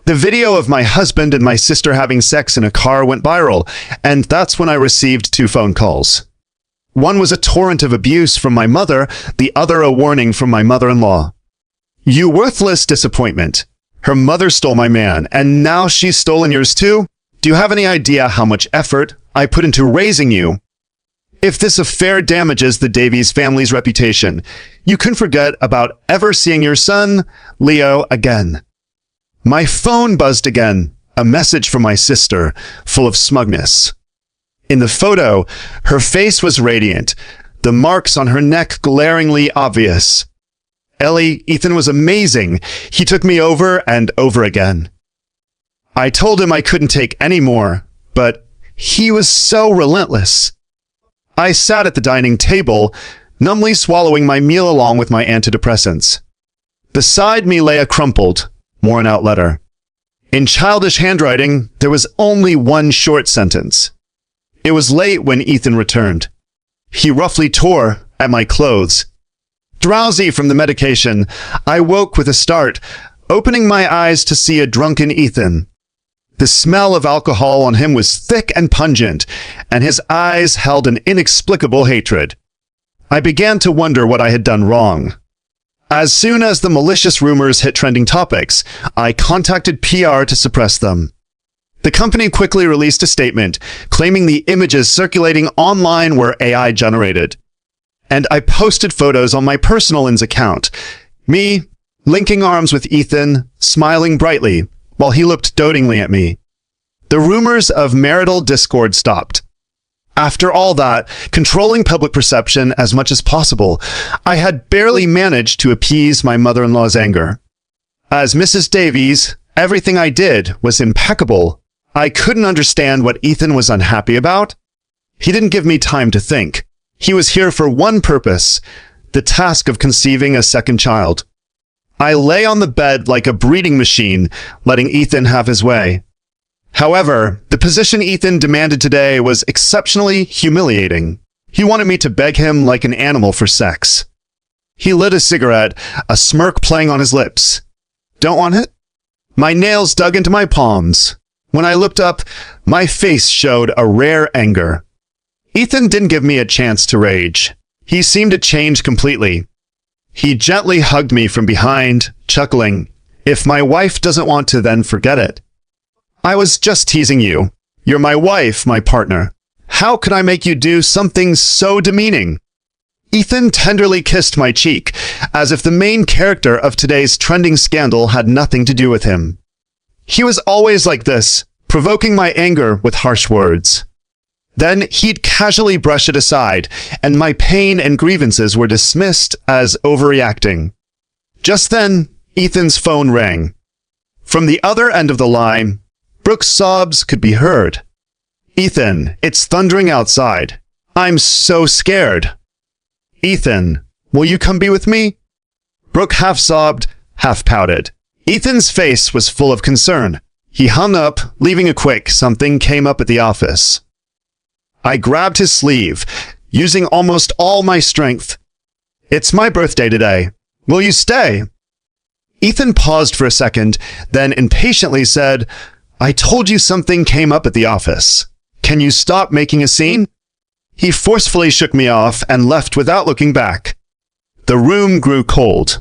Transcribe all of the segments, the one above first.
The video of my husband and my sister having sex in a car went viral, and that's when I received 2 phone calls. One was a torrent of abuse from my mother, the other a warning from my mother-in-law. "You worthless disappointment. Her mother stole my man, and now she's stolen yours too? Do you have any idea how much effort I put into raising you? If this affair damages the Davies family's reputation, you can forget about ever seeing your son, Leo, again." My phone buzzed again, a message from my sister, full of smugness. In the photo, her face was radiant, the marks on her neck glaringly obvious. "Ellie, Ethan was amazing. He took me over and over again." I told him I couldn't take any more, but he was so relentless. I sat at the dining table, numbly swallowing my meal along with my antidepressants. Beside me lay a crumpled, worn-out letter. In childish handwriting, there was only one short sentence. It was late when Ethan returned. He roughly tore at my clothes. Drowsy from the medication, I woke with a start, opening my eyes to see a drunken Ethan. The smell of alcohol on him was thick and pungent, and his eyes held an inexplicable hatred. I began to wonder what I had done wrong. As soon as the malicious rumors hit trending topics, I contacted PR to suppress them. The company quickly released a statement claiming the images circulating online were AI generated. And I posted photos on my personal account. Me, linking arms with Ethan, smiling brightly, while he looked dotingly at me. The rumors of marital discord stopped. After all that, controlling public perception as much as possible, I had barely managed to appease my mother-in-law's anger. As Mrs. Davies, everything I did was impeccable. I couldn't understand what Ethan was unhappy about. He didn't give me time to think. He was here for one purpose, the task of conceiving a second child. I lay on the bed like a breeding machine, letting Ethan have his way. However, the position Ethan demanded today was exceptionally humiliating. He wanted me to beg him like an animal for sex. He lit a cigarette, a smirk playing on his lips. "Don't want it?" My nails dug into my palms. When I looked up, my face showed a rare anger. Ethan didn't give me a chance to rage. He seemed to change completely. He gently hugged me from behind, chuckling, "If my wife doesn't want to, then forget it." "I was just teasing you. You're my wife, my partner. How could I make you do something so demeaning?" Ethan tenderly kissed my cheek, as if the main character of today's trending scandal had nothing to do with him. He was always like this, provoking my anger with harsh words. Then he'd casually brush it aside, and my pain and grievances were dismissed as overreacting. Just then, Ethan's phone rang. From the other end of the line, Brooke's sobs could be heard. "Ethan, it's thundering outside. I'm so scared." "Ethan, will you come be with me?" Brooke half sobbed, half pouted. Ethan's face was full of concern. He hung up, leaving a quick "something came up at the office." I grabbed his sleeve, using almost all my strength. "It's my birthday today. Will you stay?" Ethan paused for a second, then impatiently said, "I told you something came up at the office. Can you stop making a scene?" He forcefully shook me off and left without looking back. The room grew cold.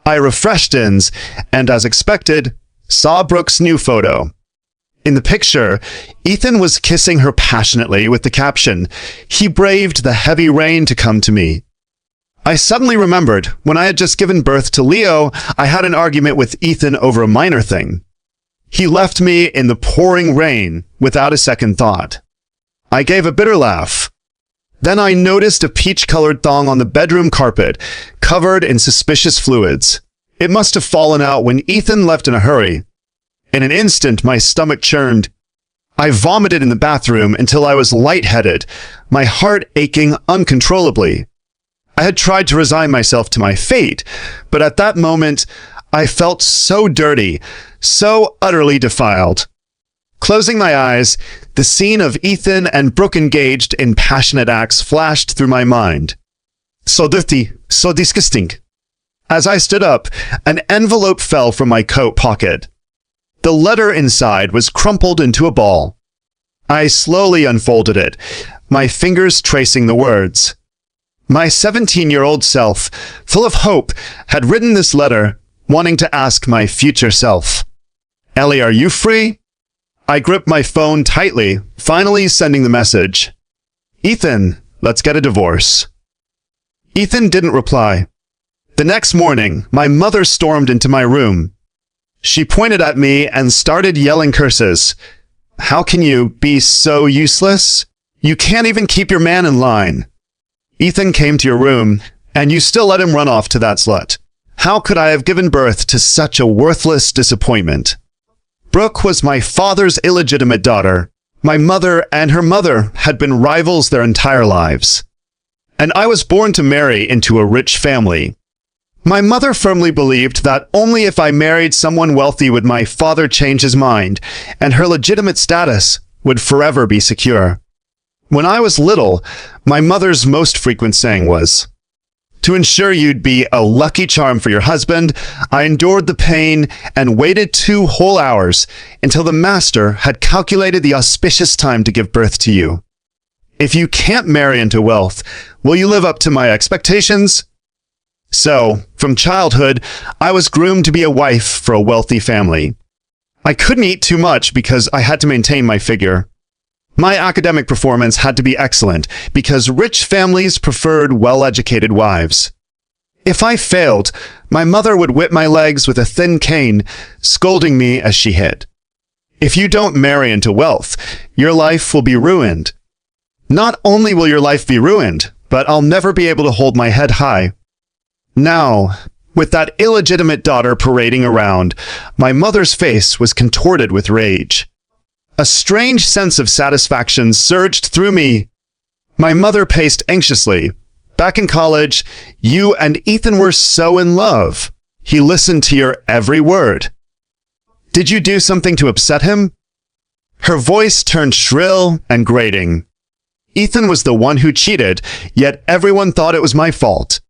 I refreshed ends, and as expected, saw Brooke's new photo. In the picture, Ethan was kissing her passionately with the caption, "He braved the heavy rain to come to me." I suddenly remembered, when I had just given birth to Leo, I had an argument with Ethan over a minor thing. He left me in the pouring rain without a second thought. I gave a bitter laugh. Then I noticed a peach-colored thong on the bedroom carpet, covered in suspicious fluids. It must have fallen out when Ethan left in a hurry. In an instant, my stomach churned. I vomited in the bathroom until I was lightheaded, my heart aching uncontrollably. I had tried to resign myself to my fate, but at that moment, I felt so dirty, so utterly defiled. Closing my eyes, the scene of Ethan and Brooke engaged in passionate acts flashed through my mind. So dirty, so disgusting. As I stood up, an envelope fell from my coat pocket. The letter inside was crumpled into a ball. I slowly unfolded it, my fingers tracing the words. My 17-year-old self, full of hope, had written this letter, wanting to ask my future self, "Ellie, are you free?" I gripped my phone tightly, finally sending the message. "Ethan, let's get a divorce." Ethan didn't reply. The next morning, my mother stormed into my room. She pointed at me and started yelling curses. "How can you be so useless? You can't even keep your man in line. Ethan came to your room, and you still let him run off to that slut. How could I have given birth to such a worthless disappointment?" Brooke was my father's illegitimate daughter. My mother and her mother had been rivals their entire lives. And I was born to marry into a rich family. My mother firmly believed that only if I married someone wealthy would my father change his mind, and her legitimate status would forever be secure. When I was little, my mother's most frequent saying was, "To ensure you'd be a lucky charm for your husband, I endured the pain and waited 2 whole hours until the master had calculated the auspicious time to give birth to you. If you can't marry into wealth, will you live up to my expectations?" So, from childhood, I was groomed to be a wife for a wealthy family. I couldn't eat too much because I had to maintain my figure. My academic performance had to be excellent because rich families preferred well-educated wives. If I failed, my mother would whip my legs with a thin cane, scolding me as she hit. "If you don't marry into wealth, your life will be ruined. Not only will your life be ruined, but I'll never be able to hold my head high." Now, with that illegitimate daughter parading around, my mother's face was contorted with rage. A strange sense of satisfaction surged through me. My mother paced anxiously. "Back in college, you and Ethan were so in love. He listened to your every word. Did you do something to upset him?" Her voice turned shrill and grating. Ethan was the one who cheated, yet everyone thought it was my fault.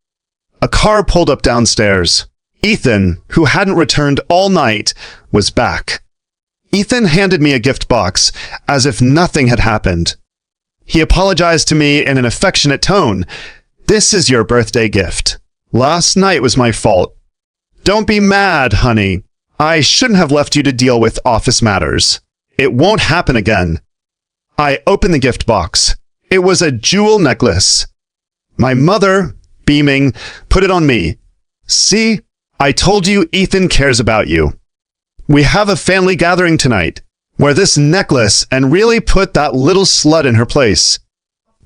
A car pulled up downstairs. Ethan, who hadn't returned all night, was back. Ethan handed me a gift box, as if nothing had happened. He apologized to me in an affectionate tone. "This is your birthday gift. Last night was my fault. Don't be mad, honey. I shouldn't have left you to deal with office matters. It won't happen again." I opened the gift box. It was a jewel necklace. My mother, beaming, put it on me. "See, I told you Ethan cares about you. We have a family gathering tonight. Wear this necklace and really put that little slut in her place."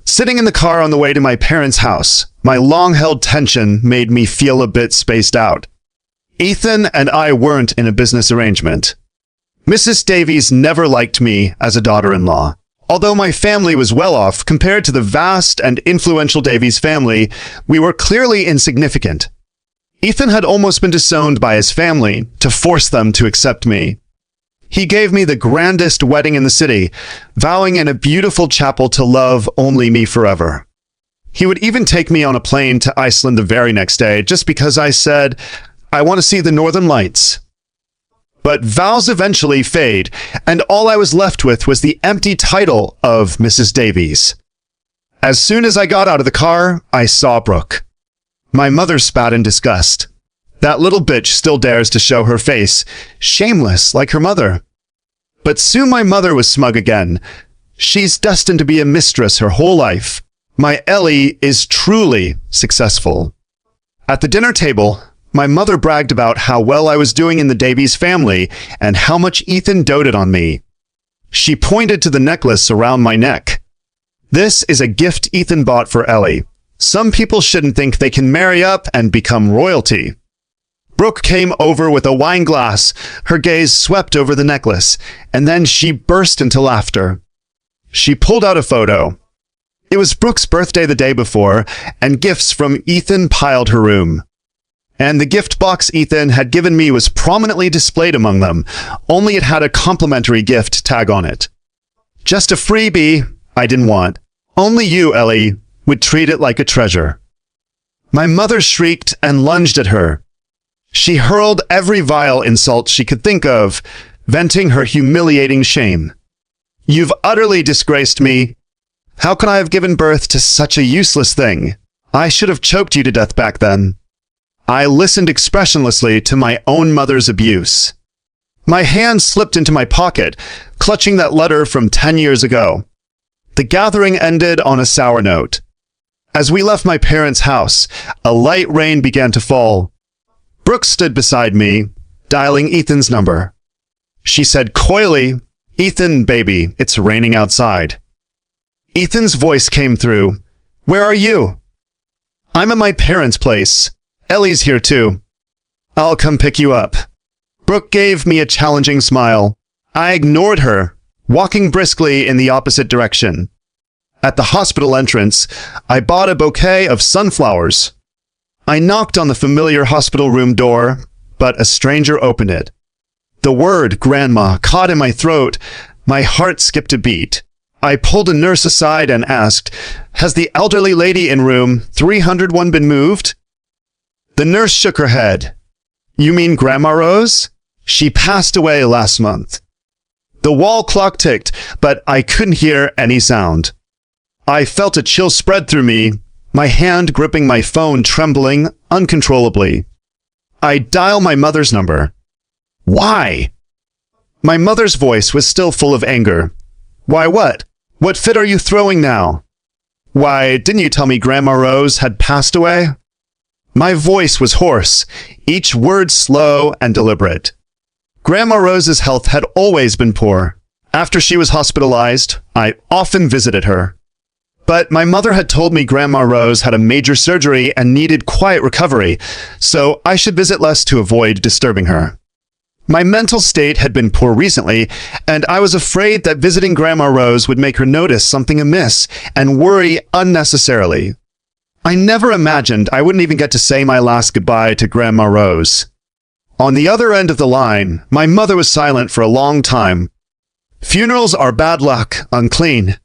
Sitting in the car on the way to my parents' house, my long-held tension made me feel a bit spaced out. Ethan and I weren't in a business arrangement. Mrs. Davies never liked me as a daughter-in-law. Although my family was well off compared to the vast and influential Davies family, we were clearly insignificant. Ethan had almost been disowned by his family to force them to accept me. He gave me the grandest wedding in the city, vowing in a beautiful chapel to love only me forever. He would even take me on a plane to Iceland the very next day just because I said, "I want to see the Northern Lights." But vows eventually fade, and all I was left with was the empty title of Mrs. Davies. As soon as I got out of the car, I saw Brooke. My mother spat in disgust. That little bitch still dares to show her face, shameless like her mother. But soon my mother was smug again. She's destined to be a mistress her whole life. My Ellie is truly successful. At the dinner table, my mother bragged about how well I was doing in the Davies family and how much Ethan doted on me. She pointed to the necklace around my neck. "This is a gift Ethan bought for Ellie. Some people shouldn't think they can marry up and become royalty." Brooke came over with a wine glass. Her gaze swept over the necklace, and then she burst into laughter. She pulled out a photo. It was Brooke's birthday the day before, and gifts from Ethan piled her room. And the gift box Ethan had given me was prominently displayed among them, only it had a complimentary gift tag on it. Just a freebie I didn't want. Only you, Ellie, would treat it like a treasure. My mother shrieked and lunged at her. She hurled every vile insult she could think of. venting her humiliating shame. "You've utterly disgraced me. How could I have given birth to such a useless thing? I should have choked you to death back then." I listened expressionlessly to my own mother's abuse. My hand slipped into my pocket, clutching that letter from 10 years ago. The gathering ended on a sour note. As we left my parents' house, a light rain began to fall. Brooke stood beside me, dialing Ethan's number. She said coyly, "Ethan, baby, it's raining outside." Ethan's voice came through. "Where are you?" "I'm at my parents' place. Ellie's here too." "I'll come pick you up." Brooke gave me a challenging smile. I ignored her, walking briskly in the opposite direction. At the hospital entrance, I bought a bouquet of sunflowers. I knocked on the familiar hospital room door, but a stranger opened it. The word "grandma" caught in my throat. My heart skipped a beat. I pulled a nurse aside and asked, "Has the elderly lady in room 301 been moved?" The nurse shook her head. "You mean Grandma Rose? She passed away last month." The wall clock ticked, but I couldn't hear any sound. I felt a chill spread through me, my hand gripping my phone trembling uncontrollably. I dialed my mother's number. "Why?" My mother's voice was still full of anger. "Why what? What fit are you throwing now?" "Why, didn't you tell me Grandma Rose had passed away?" My voice was hoarse, each word slow and deliberate. Grandma Rose's health had always been poor. After she was hospitalized, I often visited her. But my mother had told me Grandma Rose had a major surgery and needed quiet recovery, so I should visit less to avoid disturbing her. My mental state had been poor recently, and I was afraid that visiting Grandma Rose would make her notice something amiss and worry unnecessarily. I never imagined I wouldn't even get to say my last goodbye to Grandma Rose. On the other end of the line, my mother was silent for a long time. "Funerals are bad luck, unclean.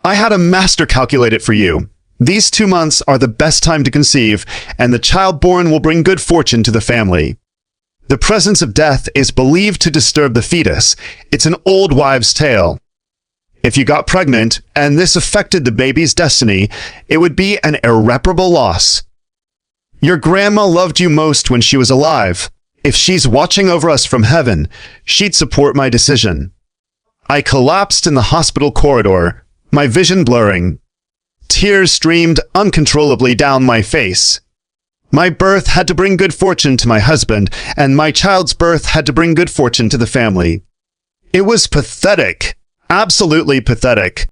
I had a master calculate it for you. These 2 months are the best time to conceive, and the child born will bring good fortune to the family. The presence of death is believed to disturb the fetus. It's an old wives' tale. If you got pregnant, and this affected the baby's destiny, it would be an irreparable loss. Your grandma loved you most when she was alive. If she's watching over us from heaven, she'd support my decision." I collapsed in the hospital corridor, my vision blurring. Tears streamed uncontrollably down my face. My birth had to bring good fortune to my husband, and my child's birth had to bring good fortune to the family. It was pathetic, absolutely pathetic.